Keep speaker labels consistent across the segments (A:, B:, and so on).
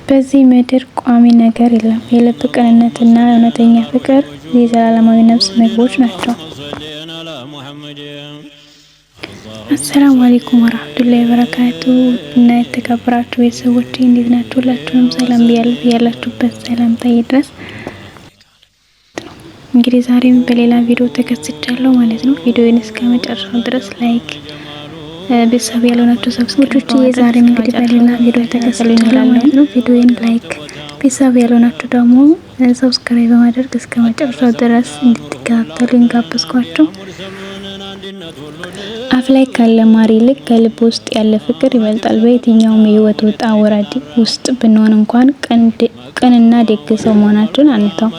A: በዚህ ምድር ቋሚ ነገር የለም። የልብ ቅንነትና እውነተኛ ፍቅር የዘላለማዊ ነፍስ ምግቦች ናቸው። አሰላሙ አለይኩም ወራህመቱላሂ ወበረካቱ እና የተከበራችሁ ቤተሰቦቼ እንዴት ናችሁ? ሁላችሁንም ሰላም ብያለሁ። ያላችሁበት ሰላምታ ይድረስ። እንግዲህ ዛሬም በሌላ ቪዲዮ ተከስቻለሁ ማለት ነው። ቪዲዮውን እስከ መጨረሻው ድረስ ላይክ ቤተሰብ ያልሆናችሁ ሰብስክራይብ ዛሬም እንግዲህ በሌላ ቪዲዮ ተከስቻለሁ ማለት ነው። ቪዲዮውን ላይክ ቤተሰብ ያልሆናችሁ ደግሞ ሰብስክራይብ በማድረግ እስከ መጨረሻው ድረስ እንድትከታተሉኝ ጋበዝኳችሁ። አፍ ላይ ካለ ማር ይልቅ ከልብ ውስጥ ያለ ፍቅር ይበልጣል። በየትኛውም የህይወት ውጣ ውረድ ውስጥ ብንሆን እንኳን ቅንና ደግ ሰው መሆናችንን አንተው።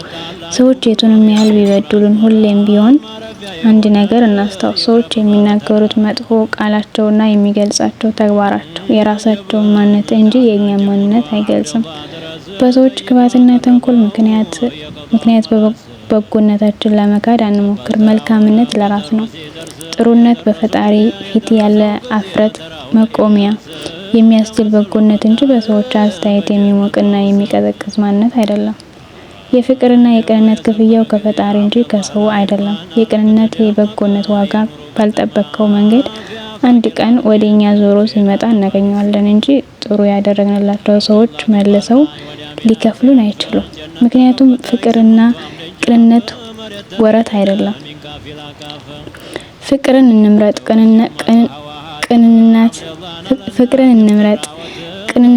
A: ሰዎች የቱንም ያህል ቢበድሉን ሁሌም ቢሆን አንድ ነገር እናስታውስ። ሰዎች የሚናገሩት መጥፎ ቃላቸውና የሚገልጻቸው ተግባራቸው የራሳቸውን ማንነት እንጂ የእኛን ማንነት አይገልጽም። በሰዎች ክፋትና ተንኮል ምክንያት በጎነታችን ለመካድ አንሞክር። መልካምነት ለራስ ነው። ጥሩነት በፈጣሪ ፊት ያለ አፍረት መቆሚያ የሚያስችል በጎነት እንጂ በሰዎች አስተያየት የሚሞቅና የሚቀዘቅዝ ማንነት አይደለም። የፍቅርና የቅንነት ክፍያው ከፈጣሪ እንጂ ከሰው አይደለም። የቅንነት የበጎነት ዋጋ ባልጠበቀው መንገድ አንድ ቀን ወደኛ ዞሮ ሲመጣ እናገኘዋለን እንጂ ጥሩ ያደረግንላቸው ሰዎች መልሰው ሊከፍሉን አይችሉም። ምክንያቱም ፍቅርና ቅንነት ወረት አይደለም። ፍቅርን እንምረጥ፣ ፍቅርን እንምረጥ፣ ቅንን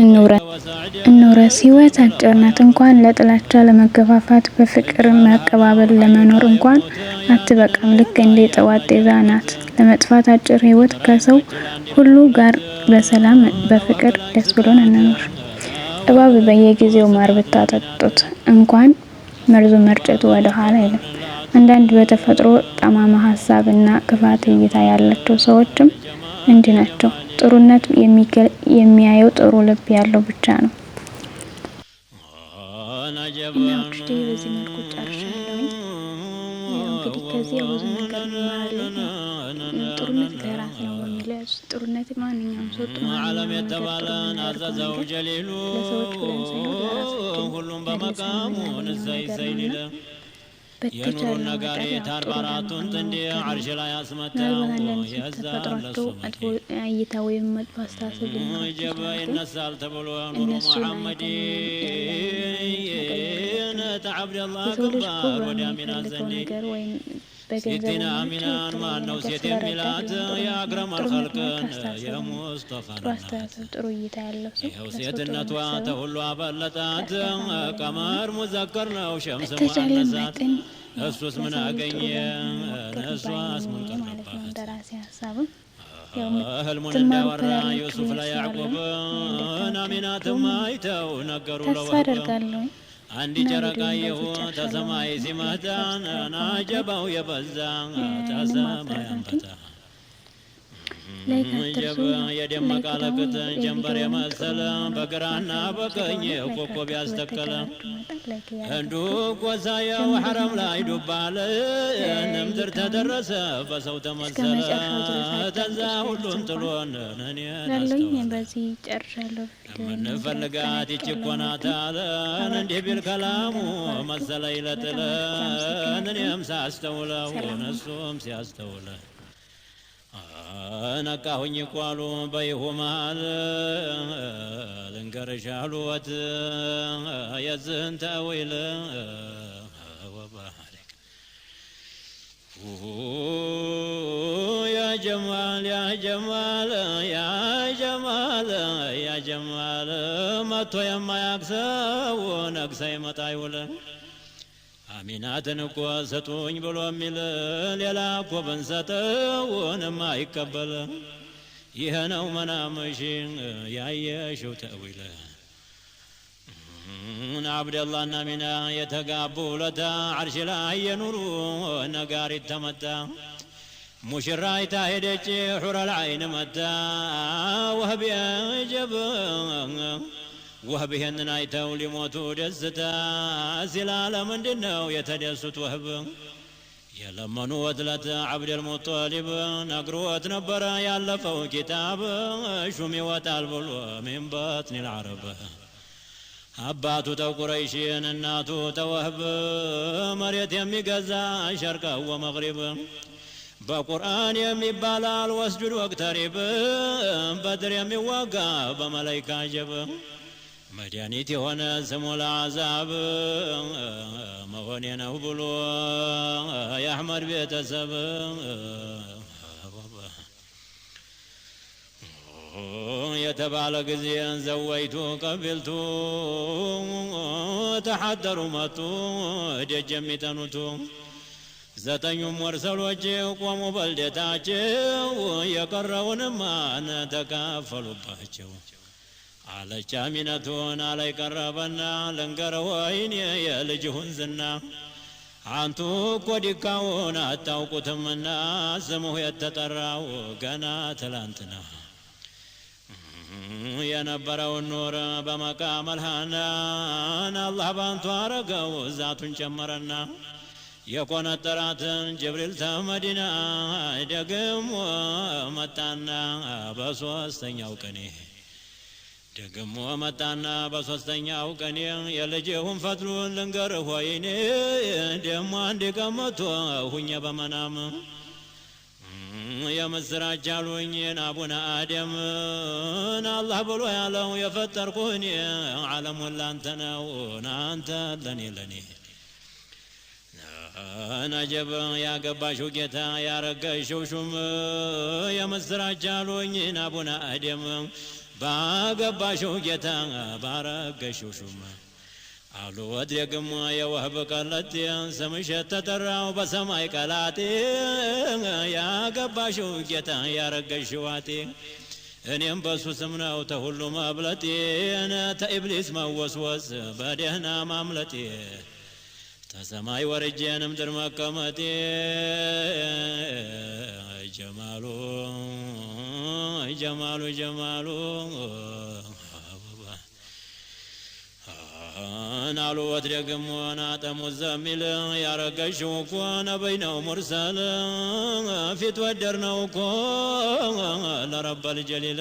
A: እንውረስ። ህይወት አጭር ናት። እንኳን ለጥላቻ ለመገፋፋት በፍቅር መቀባበል ለመኖር እንኳን አትበቃም። ልክ እንደ ጠዋት ጤዛ ናት ለመጥፋት አጭር ህይወት። ከሰው ሁሉ ጋር በሰላም በፍቅር ደስ ብሎን እንኖር። እባብ በየጊዜው ማር ብታጠጡት እንኳን መርዙ መርጨቱ ወደ ኋላ አይልም። አንዳንድ በተፈጥሮ ጠማማ ሀሳብና ክፋት እይታ ያላቸው ሰዎችም እንዲህ ናቸው። ጥሩነት የሚያየው ጥሩ ልብ ያለው ብቻ ነው። እና ውድቴ በዚህ መልኩ ጨርሻለሁ። እንግዲህ ከዚህ ብዙ ነገር እንማራለን። ጥሩነት ለራስ ነው የሚለው ጥሩነት ማንኛውም ሰው ለሰዎች ብለን ሳይሆን ለራሳችን ሁሉም በመቃሙ የኑሩ ነገር የታርባራቱን ጥንዴ አርሽ ላይ አስመተው ተፈጥሯቸው አጥፎ እይታ ወይም መጥፎ አስተሳሰብ ጀበ ይነሳል ተብሎ ኑሩ ሙሐመድ ተዓብደላህ ገባር ወደ አሚና ዘንድ ሴትና አሚናን ማነው ሴት የሚላት የአክረም አልኸልቅን የሙስጠፋን ጥሩ እይታ ያለው ሰው
B: ይኸው ሴትነቷ ተሁሉ አበለጣት። ቀመር ሙዘከር ነው ሸምስ ሙአነሳት። እሱስ ምን አገኘ እሷስ ምን ቀረባት? ህልሙን እንዳወራ ዩሱፍ ለያዕቆብ አሚናትም አይተው ነገሩ ለወህብ አንድ ጨረቃ ይሁን ተሰማይ ሲመጣ ናጀባው የበዛ ተሰማይ አንበታ ጀበ የደመቀ ለቅጥ ጀንበር የመሰለ በግራና በቀኝ ኮከብ ያስተከለ እንዱ ጎሳየው ሐረም ላይ ዱባለ ንምድር ተደረሰ በሰው ተመሰለ ተዛ ሁሉን ጥሎን እኔ
A: በዚህ ጨርሻለሁ።
B: ምንፈልጋት ይችኮናታለን እንዲህ ቢል ከላሙ መሰለኝ ለጥለን እኔም ሳስተውለው እነሱም ሲያስተውለን ነቃሁኝ ቋሉ በይሁማል ልንገርሽ አልወት የዝህን ተዊል ወባሪክ ያ ጀማል ያ ጀማል ያ ጀማል ያ ጀማል መቶ የማያክሰው ነግሳ ይመጣ ይውል አሚናትን እኮ ሰጡኝ ብሎ የሚል ሌላ እኮ ብንሰጠውን የማይቀበል ይሄ ነው መናምሽ ያየሽው ተዊለ አብደላህና አሚና የተጋቡ ለታ አርሽ ላይ የኑሩ ነጋሪት ተመታ። ሙሽራይታ ሄደች ሑረል ዐይን መታ ወህብ የጀብ ወህብ ይሄንን አይተው ሊሞቱ ደስታ ሲላ ለምንድነው የተደሱት? ወህብ የለመኑት ለት አብደል ሙጠሊብ ነግሮት ነበረ ያለፈው ኪታብ ሹም ይወጣል ብሎ ሚን በጥኒል ዐረብ አባቱ ተቁረይሽን እናቱ ተወህብ መሬት የሚገዛ ሸርቀ ወመግሪብ በቁርአን የሚባላል ወስጁድ ወቅተሪብ በድር የሚዋጋ በመላይካ ጀብ መድኃኒት የሆነ ስሙ ለአዛብ መሆኔ ነው ብሎ የአሕመድ ቤተሰብ የተባለ ጊዜ ዘወይቱ ቀቢልቱ ተሐደሩ መጡ ደጅ የሚጠኑቱ ዘጠኙም ወርሰሎች ቆሙ በልደታቸው የቀረውንማ ተካፈሉባቸው አለች አሚነቱን አላይ ቀረበና ልንገረው ወይኔ የልጅሁን ዝና አንቱ እኮ ዲካውን አታውቁትምና ስሙህ የተጠራው ገና ትላንትና የነበረውን ኑር በመቃም አልሃናን አላህ ባንቱ አረገው ዛቱን ጨመረና የቆነጠራትን ጅብሪል ተመዲና ደግሞ መጣና በሶስተኛው ቀኔ ደግሞ መጣና በሶስተኛው ቀኔ የልጅሁን ፈትሉን ልንገርህ ወይኔ ደግሞ አንድ ቀን መጥቶ ሁኜ በመናም የምስራች አሉኝን አቡነ አደምን አላህ ብሎ ያለው የፈጠርኩህን ዓለሙን ላንተ ነው አንተ ለኔ ነጀብ ያገባሽው ጌታ ያረገሽው ሹም የምስራች አሉኝን አቡነ አደም ባገባሽው ጌታ ባረገሽው ሹም አሉ ወድረግሞ የወህብ ቀለጤ ስምሽ ተጠራው በሰማይ ቀላጤ ያገባሽው ጌታ ያረገሽው አጤ እኔም በሱ ስም ነው ተሁሉ መብለጤ ተኢብሊስ መወስወስ በደህና ማምለጤ ተሰማይ ወርጄን ምድር መቀመጤ ጀማሉ ጀማሉ ጀማሉ ናሉ ወድረግሞ ናጠሙ ዘሚል ያረገሽው እኮ ነቢይ ነው ሙርሰል ፊት ወደር ነው እኮ ለረበል ጀሊል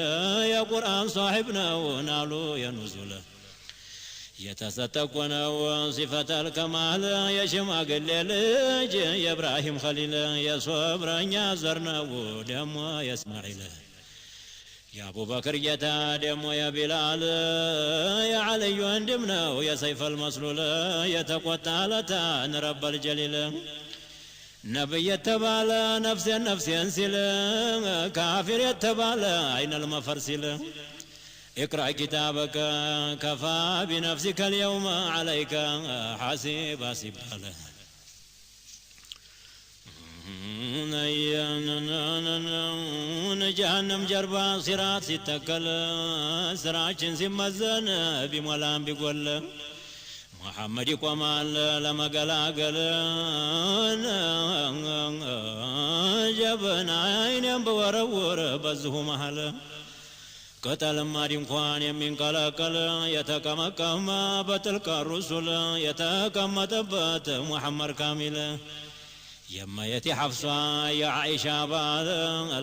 B: የቁርአን ሷሒብ ነው ናሉ የኑዙል የተሰጠ እኮ ነው ሲፈተል ከማል የሽማግሌ ልጅ የኢብራሂም ኸሊል የሶብረኛ ዘር ነው ደሞ የእስማዒል የአቡበክር ጌታ ደሞ የቢላል የዓልይ ወንድም ነው የሰይፈል መስሉል የተቆጣ ለታን ረበል ጀሊል ነብይ የተባለ ነፍሴን ነፍሴን ሲል ካፊር የተባለ አይነል መፈር ሲል اقرأ كتابك كفى بنفسك اليوم عليك حسيبا سبالا جهنم جربا صراط ستكل سراچن سمزن بمولان بيقول محمد يقومال لما قلاقل جبنا عينين بورور بزه محل قتلማ ድንኳን የሚንቀለቀል የተቀመቀመ በትልቅ ሩሱል የተቀመጠበት ሙሐመድ ካሚል የማየት ሐፍሷ የዓኢሻ ባል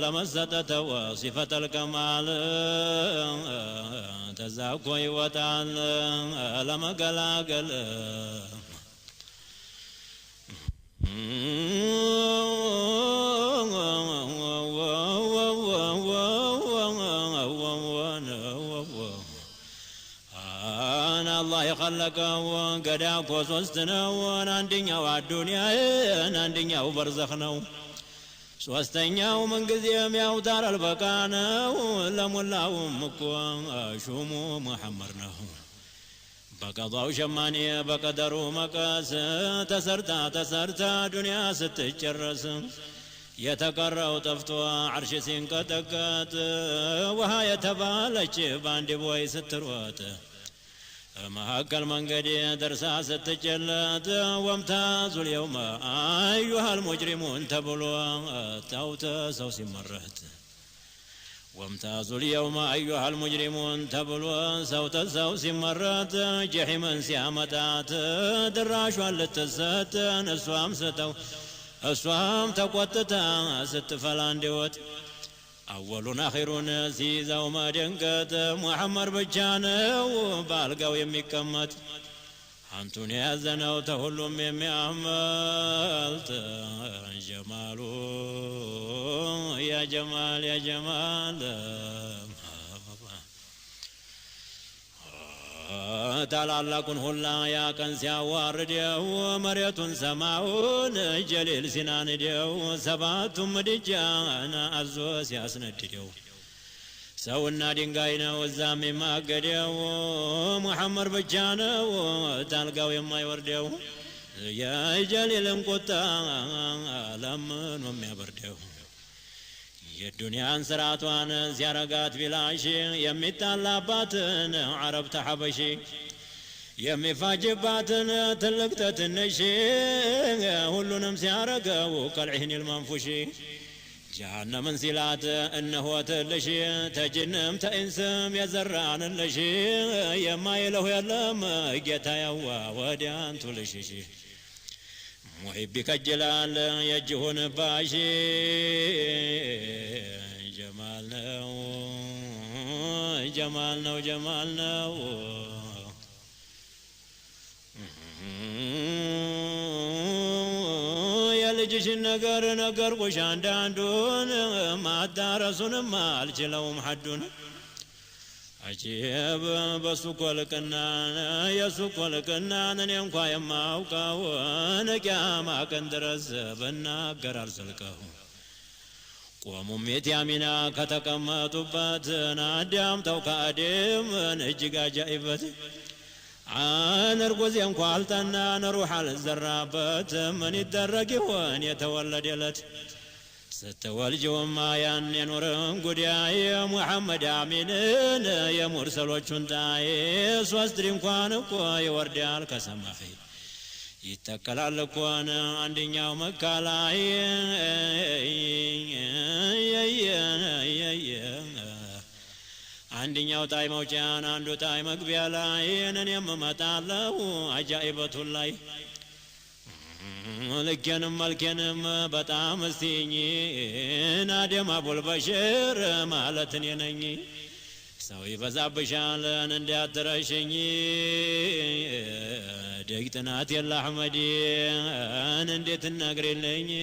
B: ለመሰጠተው ሲፈተል ከማል ተዛኮ ይወጣል ለመገላገል الله يخلقه قداك وصوستنا واندنيا والدنيا اندنيا وبرزخنا صوستنيا ومن قزيم يا ودار البقانا لمولاهم مكوا شومو محمرنا بقضاو شماني بقدرو مقاس تسرتا دنيا ستجرس የተቀረው ጠፍቶ عرش ሲንቀጠቀጥ ውሃ የተባለች ባንድ ቦይ ስትሮጥ መሀከል መንገድ ደርሳ ስትጨለጥ ወምታዙ اليوم أيها المجرمون ተብሎ ታውተ ሰው ሲመረጥ ወምታዙ اليوم أيها المجرمون ተብሎ ሰው ሲመረጥ ጀሂመን ሲያመጣት ድራሿን ልትሰጥ እሷም ስተው እሷም ተቆጥታ ስትፈላ እንዲወጥ أولون آخرون سيزاو ما دنكت محمد بجانو بالقاو يميكمت أنتون يا زنو تهلم يميعملت جمالو يا جمال يا جمال ታላላቁን ሁላ ያቀን ሲያዋርደው መሬቱን ሰማውን ጀሊል ሲናንደው ሰባቱም ምድጃን አዞ ሲያስነድደው ሰውና ድንጋይ ነው እዛም የማገደው ሙሐመድ ብቻ ነው ታልጋው የማይወርደው የጀሊልን ቁጣ ለምኖ የሚያበርደው የዱንያን ስራቷን ሲያረጋት ቢላሽ የሚጣላባትን አረብ ተሐበሺ የሚፋጅባትን ትልቅ ተትንሽ ሁሉንም ሲያረገው ከልዒህኒል መንፉሺ ጀሃነምን ሲላት እነሆ ትልሽ ተጅንም ተኢንስም የዘራንልሽ የማይለው የለም ጌታ ያዋ ወዲያንቱ ልሽሽ محبك الجلال يجهون باشي جمالنا جمالنا جمالنا يا لجش النقر نقر وشان داندون ما دارسون ما الجلوم حدون عجيب بسوق الكنان يسوق الكنان ينقى يماوكا ونقياما كندرز بناقر أرسلكه قوموا ميتيامنا كتكمتوبات نادام توكادم نجيقا جائبت نرقز ينقى التنا نروح على الزرابات من يتدرق وان يتولد يلت ستوالج وما ينورن قدياي محمد آمينين يا مرسل وچنتاي سوسترين كوانكو يورديال كسماخي يتكلال كوان عندنا ومكالاي عندنا وتاي موجان عندو تاي مقبيالاي ننيم متالو عجائبة الله لكنم ملكنم بطعم استيني نادم أبو البشر مالتني نني سوي فزاب بشالن انديات ترشني ديكتنات يلا حمدي انديت النقري لني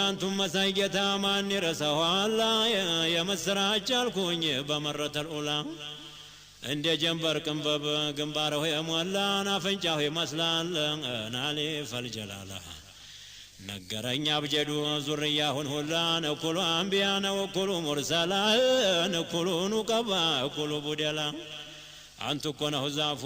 B: أنتم مسايقتا ماني رسوها الله يا مسراج الكوني بمرة الأولى እንደ ጀንበር ቅንበብ ግንባርሁ የሞላን አፍንጫሁ ይመስላል ናሊ ፈልጀላላ ነገረኛ አብጀዱ ዙርያሁን ሁላን እኩሉ አንቢያ ነው እኩሉ ሙርሰላን እኩሉ ኑቀባ እኩሉ ቡደላ አንቱ እኮ ነህ ዛፉ